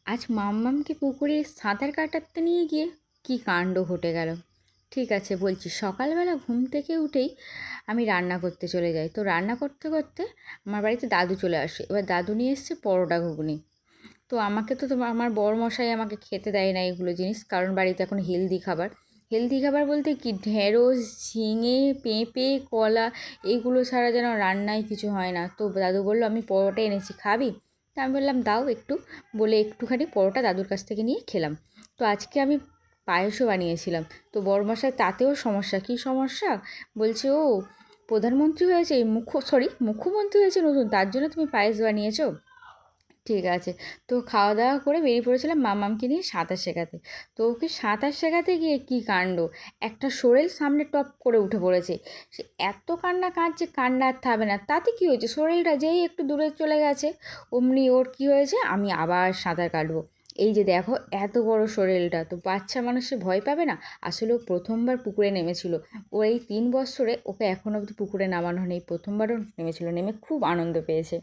আজ মাম্মামকে পুকুরে সাঁতার কাটাতে নিয়ে গিয়ে কী কাণ্ড ঘটে গেল। ঠিক আছে বলছি। সকালবেলা ঘুম থেকে উঠেই আমি রান্না করতে চলে যাই। তো রান্না করতে করতে আমার বাড়িতে দাদু চলে আসে। এবার দাদু নিয়ে এসছে পরোটা ঘুগনি। তো আমাকে তো আমার বরমশাই আমাকে খেতে দেয় না এগুলো জিনিস, কারণ বাড়িতে এখন হেলদি খাবার বলতে কি ঢেঁড়স, ঝিঙে, পেঁপে, কলা এইগুলো ছাড়া যেন রান্নায় কিছু হয় না। তো দাদু বললো আমি পরোটা এনেছি, খাবি? তা আমি বললাম দাও একটু, বলে একটুখানি পরোটা দাদুর কাছ থেকে নিয়ে খেলাম। তো আজকে আমি পায়েসও বানিয়েছিলাম। তো বড়মশাই তাতেও সমস্যা। কী সমস্যা? বলছে ও প্রধানমন্ত্রী হয়েছে, মুখ্যমন্ত্রী হয়েছে নতুন, তার জন্য তুমি পায়েস বানিয়েছো? ঠিক আছে। তো খাওয়া দাওয়া করে বেরিয়ে পড়েছিলাম মামামকে নিয়ে সাঁতার শেখাতে। তো ওকে সাঁতার শেখাতে গিয়ে কী কাণ্ড, একটা সোরেল সামনে টপ করে উঠে পড়েছে। সে এত কান্না কাঁদছে, কান্না আর থামবে না। তাতে কী হয়েছে, সোরেলটা যেই একটু দূরে চলে গেছে, অমনি ওর কী হয়েছে, আমি আবার সাঁতার কাটবো। এই যে দেখো এত বড় সোরেলটা, তো বাচ্চা মানুষ সে ভয় পাবে না? আসলে ও প্রথমবার পুকুরে নেমেছিল। ও এই 3 বৎসরে ওকে এখনও অবধি পুকুরে নামানো নেই, প্রথমবারও নেমেছিল, নেমে খুব আনন্দ পেয়েছে।